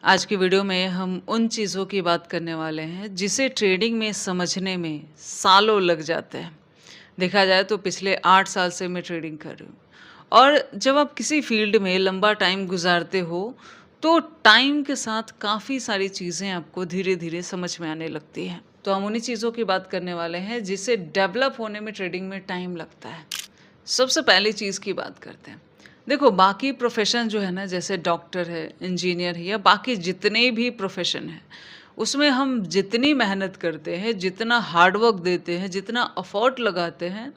आज की वीडियो में हम उन चीज़ों की बात करने वाले हैं जिसे ट्रेडिंग में समझने में सालों लग जाते हैं। देखा जाए तो पिछले 8 साल से मैं ट्रेडिंग कर रही हूँ और जब आप किसी फील्ड में लंबा टाइम गुज़ारते हो, तो टाइम के साथ काफ़ी सारी चीज़ें आपको धीरे-धीरे समझ में आने लगती हैं। तो हम उन्हीं चीज़ों की बात करने वाले हैं जिसे डेवलप होने में ट्रेडिंग में टाइम लगता है। सबसे पहली चीज़ की बात करते हैं। देखो बाकी प्रोफ़ेशन जो है ना जैसे डॉक्टर है, इंजीनियर है या बाकी जितने भी प्रोफ़ेशन हैं, उसमें हम जितनी मेहनत करते हैं, जितना हार्ड वर्क देते हैं, जितना एफ़र्ट लगाते हैं,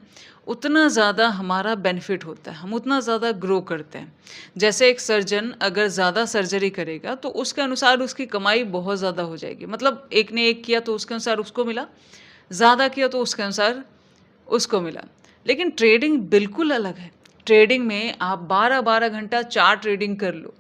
उतना ज़्यादा हमारा बेनिफिट होता है, हम उतना ज़्यादा ग्रो करते हैं। जैसे एक सर्जन अगर ज़्यादा सर्जरी करेगा तो उसके अनुसार उसकी कमाई बहुत ज़्यादा हो जाएगी। मतलब एक ने एक किया तो उसके अनुसार उसको मिला, ज़्यादा किया तो उसके अनुसार उसको मिला। लेकिन ट्रेडिंग बिल्कुल अलग है। ट्रेडिंग में आप 12-12 घंटा चार्ट ट्रेडिंग कर लो,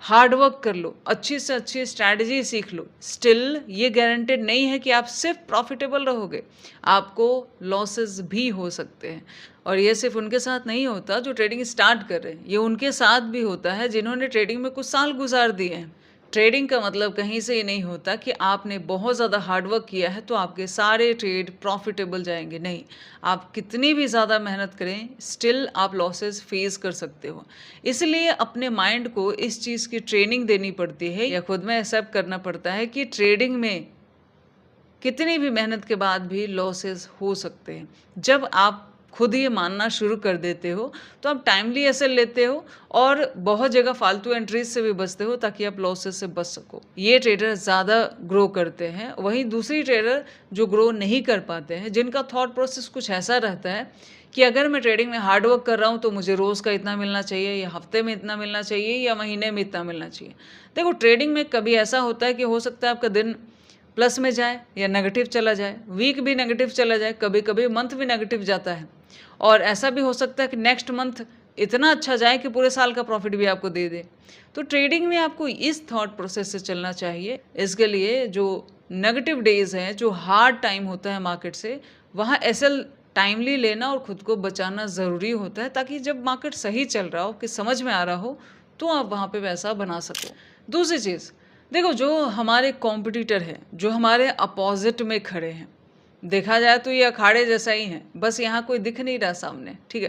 हार्ड वर्क कर लो, अच्छी से अच्छी स्ट्रैटेजी सीख लो, स्टिल ये गारंटेड नहीं है कि आप सिर्फ प्रॉफिटेबल रहोगे, आपको लॉसेस भी हो सकते हैं। और ये सिर्फ उनके साथ नहीं होता जो ट्रेडिंग स्टार्ट कर रहे हैं, ये उनके साथ भी होता है जिन्होंने ट्रेडिंग में कुछ साल गुजार दिए हैं। ट्रेडिंग का मतलब कहीं से ये नहीं होता कि आपने बहुत ज़्यादा हार्डवर्क किया है तो आपके सारे ट्रेड प्रॉफिटेबल जाएंगे, नहीं। आप कितनी भी ज़्यादा मेहनत करें स्टिल आप लॉसेस फेस कर सकते हो। इसलिए अपने माइंड को इस चीज़ की ट्रेनिंग देनी पड़ती है या खुद में एक्सेप्ट करना पड़ता है कि ट्रेडिंग में कितनी भी मेहनत के बाद भी लॉसेस हो सकते हैं। जब आप खुद ये मानना शुरू कर देते हो, तो आप टाइमली एसेल लेते हो और बहुत जगह फालतू एंट्रीज से भी बचते हो ताकि आप लॉसेस से बच सको। ये ट्रेडर ज़्यादा ग्रो करते हैं, वहीं दूसरी ट्रेडर जो ग्रो नहीं कर पाते हैं, जिनका थॉट प्रोसेस कुछ ऐसा रहता है कि अगर मैं ट्रेडिंग में हार्ड वर्क कर रहा हूँ तो मुझे रोज़ का इतना मिलना चाहिए या हफ्ते में इतना मिलना चाहिए या महीने में इतना मिलना चाहिए। देखो ट्रेडिंग में कभी ऐसा होता है कि हो सकता है आपका दिन प्लस में जाए या नेगेटिव चला जाए, वीक भी नेगेटिव चला जाए, कभी-कभी मंथ भी नेगेटिव जाता है। और ऐसा भी हो सकता है कि नेक्स्ट मंथ इतना अच्छा जाए कि पूरे साल का प्रॉफिट भी आपको दे दे। तो ट्रेडिंग में आपको इस थॉट प्रोसेस से चलना चाहिए। इसके लिए जो नेगेटिव डेज़ हैं, जो हार्ड टाइम होता है मार्केट से, वहाँ एसएल टाइमली लेना और खुद को बचाना ज़रूरी होता है ताकि जब मार्केट सही चल रहा हो, कि समझ में आ रहा हो, तो आप वहाँ पे पैसा बना सको। दूसरी चीज़, देखो जो हमारे कॉम्पिटिटर हैं, जो हमारे अपोजिट में खड़े हैं, देखा जाए तो ये अखाड़े जैसा ही है, बस यहाँ कोई दिख नहीं रहा सामने, ठीक है।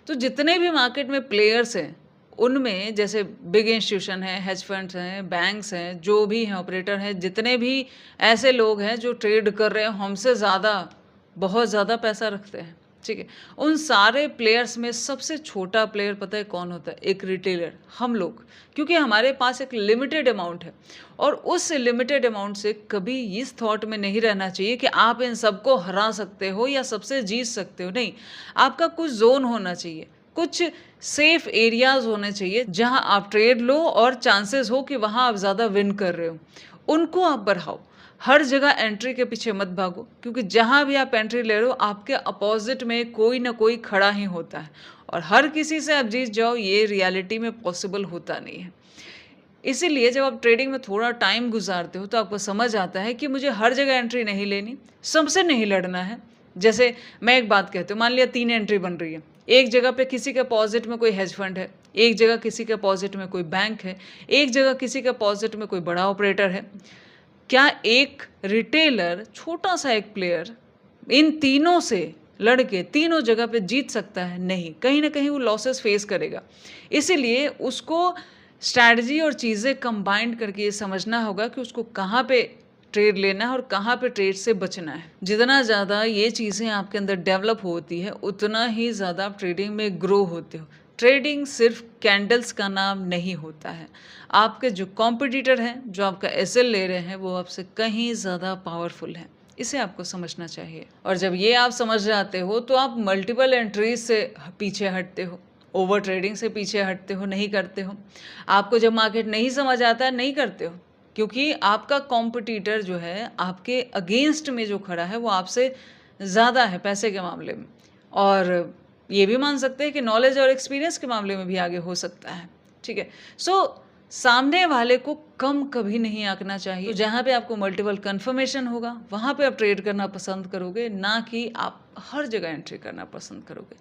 तो जितने भी मार्केट में प्लेयर्स हैं, उनमें जैसे बिग इंस्टीट्यूशन है, हेज फंड्स हैं, बैंक्स हैं, जो भी हैं ऑपरेटर हैं, जितने भी ऐसे लोग हैं जो ट्रेड कर रहे हैं, हमसे ज़्यादा बहुत ज़्यादा पैसा रखते हैं, ठीक है। उन सारे प्लेयर्स में सबसे छोटा प्लेयर पता है कौन होता है? एक रिटेलर, हम लोग। क्योंकि हमारे पास एक लिमिटेड अमाउंट है और उस लिमिटेड अमाउंट से कभी इस थॉट में नहीं रहना चाहिए कि आप इन सबको हरा सकते हो या सबसे जीत सकते हो, नहीं। आपका कुछ जोन होना चाहिए, कुछ सेफ एरियाज होने चाहिए जहां आप ट्रेड लो और चांसेस हो कि वहां आप ज़्यादा विन कर रहे हो, उनको आप बढ़ाओ। हर जगह एंट्री के पीछे मत भागो, क्योंकि जहां भी आप एंट्री ले रहे हो आपके अपोजिट में कोई ना कोई खड़ा ही होता है और हर किसी से आप जीत जाओ, ये रियलिटी में पॉसिबल होता नहीं है। इसीलिए जब आप ट्रेडिंग में थोड़ा टाइम गुजारते हो तो आपको समझ आता है कि मुझे हर जगह एंट्री नहीं लेनी, सबसे नहीं लड़ना है। जैसे मैं एक बात कहती हूँ, मान लिया 3 एंट्री बन रही है, एक जगह पे किसी के अपोजिट में कोई हेज फंड है, एक जगह किसी के अपोजिट में कोई बैंक है, एक जगह किसी के अपोजिट में कोई बड़ा ऑपरेटर है। क्या एक रिटेलर, छोटा सा एक प्लेयर, इन तीनों से लड़ के तीनों जगह पे जीत सकता है? नहीं, कहीं ना कहीं वो लॉसेस फेस करेगा। इसीलिए उसको स्ट्रैटेजी और चीज़ें कंबाइंड करके ये समझना होगा कि उसको कहाँ पे ट्रेड लेना है और कहाँ पे ट्रेड से बचना है। जितना ज़्यादा ये चीज़ें आपके अंदर डेवलप होती है, उतना ही ज़्यादा आप ट्रेडिंग में ग्रो होते हो। ट्रेडिंग सिर्फ कैंडल्स का नाम नहीं होता है। आपके जो कॉम्पिटिटर हैं, जो आपका एसएल ले रहे हैं, वो आपसे कहीं ज़्यादा पावरफुल हैं। इसे आपको समझना चाहिए और जब ये आप समझ जाते हो तो आप मल्टीपल एंट्रीज से पीछे हटते हो, ओवर ट्रेडिंग से पीछे हटते हो, नहीं करते हो। आपको जब मार्केट नहीं समझ आता है, नहीं करते हो, क्योंकि आपका कॉम्पिटिटर जो है आपके अगेंस्ट में जो खड़ा है वो आपसे ज़्यादा है पैसे के मामले में, और ये भी मान सकते हैं कि नॉलेज और एक्सपीरियंस के मामले में भी आगे हो सकता है, ठीक है। सो सामने वाले को कम कभी नहीं आंकना चाहिए। तो जहाँ पे आपको मल्टीपल कंफर्मेशन होगा वहाँ पे आप ट्रेड करना पसंद करोगे, ना कि आप हर जगह एंट्री करना पसंद करोगे।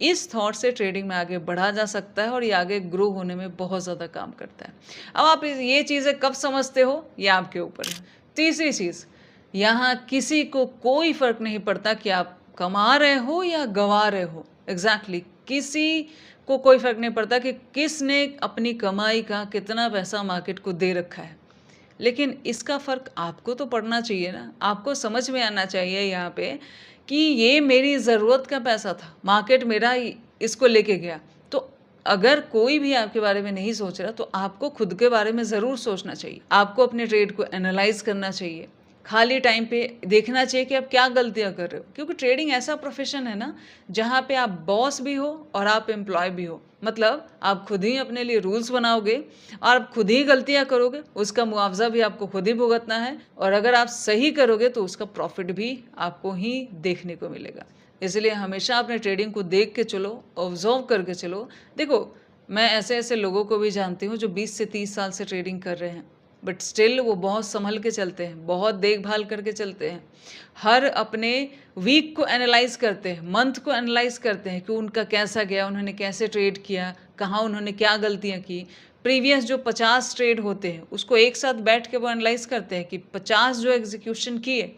इस थॉट से ट्रेडिंग में आगे बढ़ा जा सकता है और ये आगे ग्रो होने में बहुत ज़्यादा काम करता है। अब आप ये चीज़ें कब समझते हो, ये आपके ऊपर है। तीसरी चीज़, यहाँ किसी को कोई फ़र्क नहीं पड़ता कि आप कमा रहे हो या गँवा रहे हो। एग्ज़ैक्टली किसी को कोई फ़र्क नहीं पड़ता कि किसने अपनी कमाई का कितना पैसा मार्केट को दे रखा है। लेकिन इसका फ़र्क आपको तो पड़ना चाहिए ना, आपको समझ में आना चाहिए यहाँ पे कि ये मेरी ज़रूरत का पैसा था, मार्केट मेरा इसको लेके गया। तो अगर कोई भी आपके बारे में नहीं सोच रहा, तो आपको खुद के बारे में ज़रूर सोचना चाहिए। आपको अपने ट्रेड को एनालाइज़ करना चाहिए। खाली टाइम पे देखना चाहिए कि आप क्या गलतियाँ कर रहे हो, क्योंकि ट्रेडिंग ऐसा प्रोफ़ेशन है ना, जहाँ पे आप बॉस भी हो और आप एम्प्लॉय भी हो। मतलब आप खुद ही अपने लिए रूल्स बनाओगे और आप खुद ही गलतियाँ करोगे, उसका मुआवज़ा भी आपको खुद ही भुगतना है, और अगर आप सही करोगे तो उसका प्रॉफ़िट भी आपको ही देखने को मिलेगा। इसलिए हमेशा अपने ट्रेडिंग को देख के चलो, ऑब्ज़र्व करके चलो। देखो, मैं ऐसे-ऐसे लोगों को भी जानती हूँ जो 20 से 30 साल से ट्रेडिंग कर रहे हैं, बट स्टिल वो बहुत संभल के चलते हैं, बहुत देखभाल करके चलते हैं। हर अपने वीक को एनालाइज़ करते हैं, मंथ को एनालाइज़ करते हैं कि उनका कैसा गया, उन्होंने कैसे ट्रेड किया, कहाँ उन्होंने क्या गलतियाँ की। प्रीवियस जो 50 ट्रेड होते हैं, उसको एक साथ बैठ के वो एनालाइज़ करते हैं कि 50 जो एग्जीक्यूशन किए,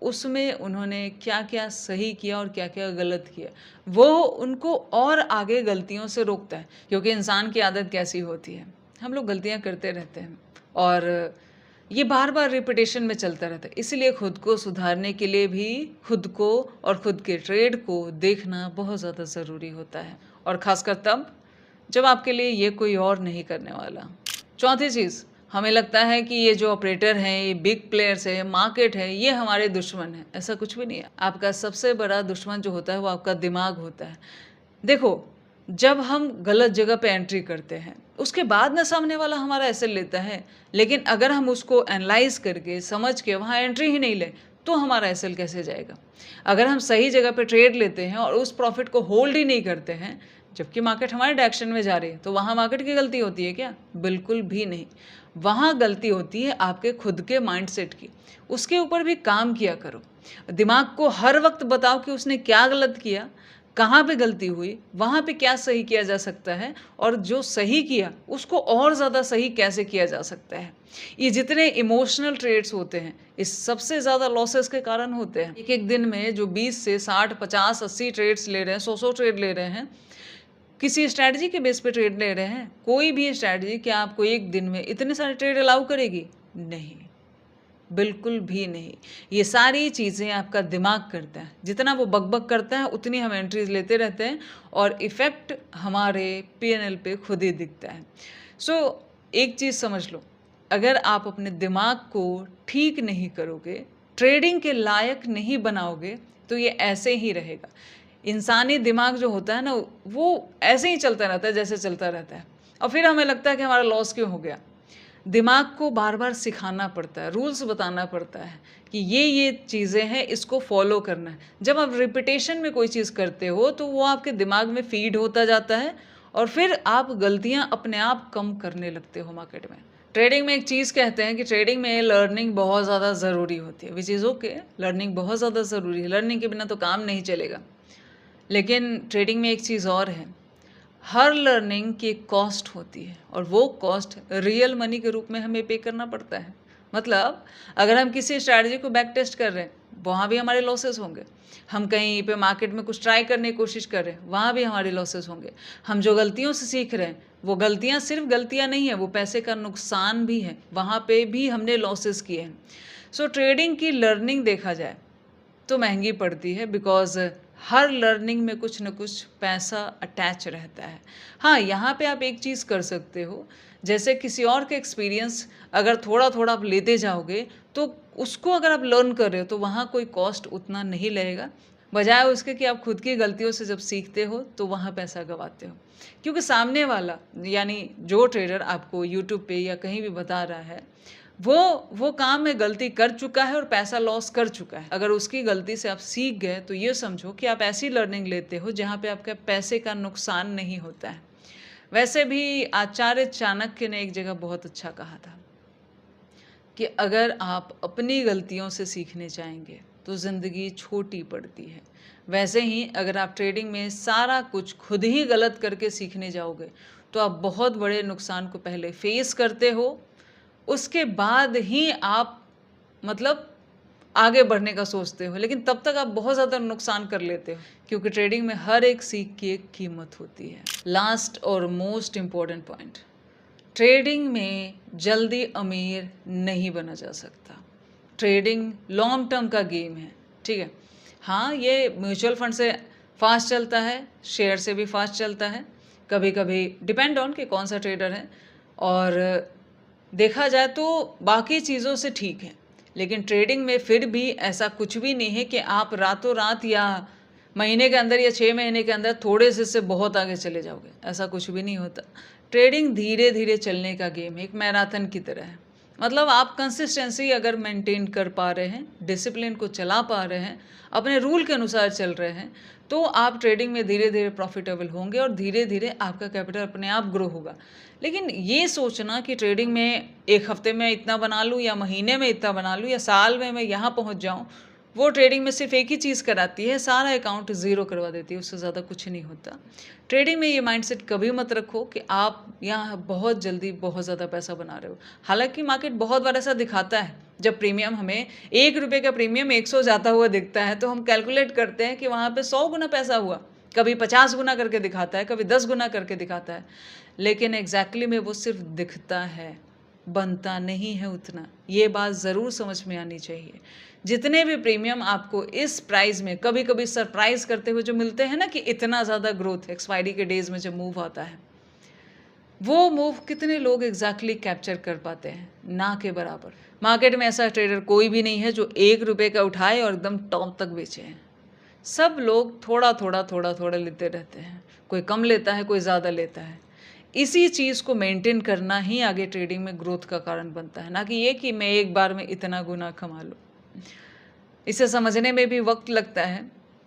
उसमें उन्होंने क्या-क्या सही किया और क्या-क्या गलत किया। वो उनको और आगे गलतियों से रोकता है, क्योंकि इंसान की आदत कैसी होती है, हम लोग गलतियाँ करते रहते हैं और ये बार-बार रिपिटेशन में चलता रहता है। इसीलिए खुद को सुधारने के लिए भी खुद को और खुद के ट्रेड को देखना बहुत ज़्यादा ज़रूरी होता है, और ख़ासकर तब जब आपके लिए ये कोई और नहीं करने वाला। चौथी चीज़, हमें लगता है कि ये जो ऑपरेटर हैं, ये बिग प्लेयर्स हैं, मार्केट है, ये हमारे दुश्मन हैं। ऐसा कुछ भी नहीं है। आपका सबसे बड़ा दुश्मन जो होता है, वो आपका दिमाग होता है। देखो, जब हम गलत जगह पे एंट्री करते हैं, उसके बाद ना सामने वाला हमारा एसेट लेता है, लेकिन अगर हम उसको एनालाइज़ करके, समझ के वहाँ एंट्री ही नहीं लें, तो हमारा एसेट कैसे जाएगा? अगर हम सही जगह पे ट्रेड लेते हैं और उस प्रॉफ़िट को होल्ड ही नहीं करते हैं, जबकि मार्केट हमारे डायरेक्शन में जा रही है, तो वहाँ मार्केट की गलती होती है क्या? बिल्कुल भी नहीं। वहाँ गलती होती है आपके खुद के माइंडसेट की। उसके ऊपर भी काम किया करो। दिमाग को हर वक़्त बताओ कि उसने क्या गलत किया, कहाँ पे गलती हुई, वहाँ पे क्या सही किया जा सकता है, और जो सही किया उसको और ज़्यादा सही कैसे किया जा सकता है। ये जितने इमोशनल ट्रेड्स होते हैं, इस सबसे ज़्यादा लॉसेस के कारण होते हैं। एक-एक दिन में जो 20 से 60, 50, 80 ट्रेड्स ले रहे हैं, 100-100 ट्रेड ले रहे हैं, किसी स्ट्रैटेजी के बेस पे ट्रेड ले रहे हैं। कोई भी स्ट्रैटेजी क्या आपको एक दिन में इतने सारे ट्रेड अलाउ करेगी? नहीं, बिल्कुल भी नहीं। ये सारी चीज़ें आपका दिमाग करता है। जितना वो बक-बक करता है, उतनी हम एंट्रीज़ लेते रहते हैं और इफ़ेक्ट हमारे पीएनएल पे खुद ही दिखता है। सो एक चीज़ समझ लो, अगर आप अपने दिमाग को ठीक नहीं करोगे, ट्रेडिंग के लायक नहीं बनाओगे, तो ये ऐसे ही रहेगा। इंसानी दिमाग जो होता है ना, वो ऐसे ही चलता रहता है जैसे चलता रहता है, और फिर हमें लगता है कि हमारा लॉस क्यों हो गया। दिमाग को बार-बार सिखाना पड़ता है, रूल्स बताना पड़ता है कि ये चीज़ें हैं, इसको फ़ॉलो करना है। जब आप रिपिटेशन में कोई चीज़ करते हो, तो वो आपके दिमाग में फ़ीड होता जाता है और फिर आप गलतियाँ अपने आप कम करने लगते हो मार्केट में। ट्रेडिंग में एक चीज़ कहते हैं कि ट्रेडिंग में लर्निंग बहुत ज़्यादा ज़रूरी होती है, व्हिच इज़ ओके, लर्निंग बहुत ज़्यादा ज़रूरी है, लर्निंग के बिना तो काम नहीं चलेगा। लेकिन ट्रेडिंग में एक चीज़ और है, हर लर्निंग की एक कॉस्ट होती है और वो कॉस्ट रियल मनी के रूप में हमें पे करना पड़ता है। मतलब अगर हम किसी स्ट्रैटेजी को बैक टेस्ट कर रहे हैं, वहाँ भी हमारे लॉसेस होंगे। हम कहीं पे मार्केट में कुछ ट्राई करने की कोशिश कर रहे हैं, वहाँ भी हमारे लॉसेस होंगे। हम जो गलतियों से सीख रहे हैं, वो गलतियाँ सिर्फ गलतियाँ नहीं है, वो पैसे का नुकसान भी है, वहाँ पे भी हमने लॉसेस किए हैं। सो ट्रेडिंग की लर्निंग देखा जाए तो महंगी पड़ती है, बिकॉज़ हर लर्निंग में कुछ न कुछ पैसा अटैच रहता है। हाँ, यहाँ पे आप एक चीज़ कर सकते हो, जैसे किसी और का एक्सपीरियंस अगर थोड़ा-थोड़ा आप लेते जाओगे, तो उसको अगर आप लर्न कर रहे हो, तो वहाँ कोई कॉस्ट उतना नहीं लगेगा। बजाय उसके कि आप खुद की गलतियों से जब सीखते हो, तो वहाँ पैसा गँवाते हो। क्योंकि सामने वाला, यानी जो ट्रेडर आपको यूट्यूब पे या कहीं भी बता रहा है, वो काम में गलती कर चुका है और पैसा लॉस कर चुका है। अगर उसकी गलती से आप सीख गए, तो ये समझो कि आप ऐसी लर्निंग लेते हो जहाँ पे आपके पैसे का नुकसान नहीं होता है। वैसे भी आचार्य चाणक्य ने एक जगह बहुत अच्छा कहा था कि अगर आप अपनी गलतियों से सीखने चाहेंगे, तो ज़िंदगी छोटी पड़ती है। वैसे ही अगर आप ट्रेडिंग में सारा कुछ खुद ही गलत करके सीखने जाओगे, तो आप बहुत बड़े नुकसान को पहले फेस करते हो, उसके बाद ही आप मतलब आगे बढ़ने का सोचते हो, लेकिन तब तक आप बहुत ज़्यादा नुकसान कर लेते हो, क्योंकि ट्रेडिंग में हर एक सीख की एक कीमत होती है। लास्ट और मोस्ट इम्पॉर्टेंट पॉइंट, ट्रेडिंग में जल्दी अमीर नहीं बना जा सकता। ट्रेडिंग लॉन्ग टर्म का गेम है, ठीक है। हाँ, ये म्यूचुअल फंड से फास्ट चलता है, शेयर से भी फास्ट चलता है, कभी कभी डिपेंड ऑन कि कौन सा ट्रेडर है, और देखा जाए तो बाकी चीज़ों से ठीक है। लेकिन ट्रेडिंग में फिर भी ऐसा कुछ भी नहीं है कि आप रातों रात या महीने के अंदर या 6 महीने के अंदर थोड़े से बहुत आगे चले जाओगे, ऐसा कुछ भी नहीं होता। ट्रेडिंग धीरे धीरे चलने का गेम है, एक मैराथन की तरह है। मतलब आप कंसिस्टेंसी अगर मेंटेन कर पा रहे हैं, डिसिप्लिन को चला पा रहे हैं, अपने रूल के अनुसार चल रहे हैं, तो आप ट्रेडिंग में धीरे धीरे प्रॉफिटेबल होंगे और धीरे धीरे आपका कैपिटल अपने आप ग्रो होगा। लेकिन ये सोचना कि ट्रेडिंग में एक हफ्ते में इतना बना लूँ या महीने में इतना बना लूँ या साल में मैं यहाँ पहुँच जाऊँ, वो ट्रेडिंग में सिर्फ एक ही चीज़ कराती है, सारा अकाउंट ज़ीरो करवा देती है, उससे ज़्यादा कुछ नहीं होता। ट्रेडिंग में ये माइंडसेट कभी मत रखो कि आप यहाँ बहुत जल्दी बहुत ज़्यादा पैसा बना रहे हो। हालांकि मार्केट बहुत बार ऐसा दिखाता है, जब प्रीमियम हमें ₹1 का प्रीमियम 100 जाता हुआ दिखता है, तो हम कैलकुलेट करते हैं कि वहाँ पे 100 गुना पैसा हुआ, कभी 50 गुना करके दिखाता है, कभी 10 गुना करके दिखाता है, लेकिन एग्जैक्टली में वो सिर्फ दिखता है, बनता नहीं है उतना। ये बात ज़रूर समझ में आनी चाहिए। जितने भी प्रीमियम आपको इस प्राइस में कभी कभी सरप्राइज करते हुए जो मिलते हैं ना, कि इतना ज़्यादा ग्रोथ एक्सपायरी के डेज में जब मूव आता है, वो मूव कितने लोग एग्जैक्टली कैप्चर कर पाते हैं? ना के बराबर। मार्केट में ऐसा ट्रेडर कोई भी नहीं है जो ₹1 का उठाए और एकदम टॉप तक बेचे हैं। सब लोग थोड़ा थोड़ा थोड़ा थोड़ा लेते रहते हैं, कोई कम लेता है, कोई ज़्यादा लेता है। इसी चीज़ को मेंटेन करना ही आगे ट्रेडिंग में ग्रोथ का कारण बनता है, ना कि ये कि मैं एक बार में इतना गुना कमा लूँ। इसे समझने में भी वक्त लगता है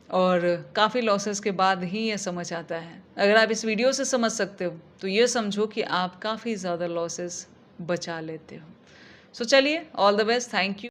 और काफ़ी लॉसेस के बाद ही ये समझ आता है। अगर आप इस वीडियो से समझ सकते हो, तो ये समझो कि आप काफ़ी ज़्यादा लॉसेस बचा लेते हो। सो चलिए, all the best, thank you.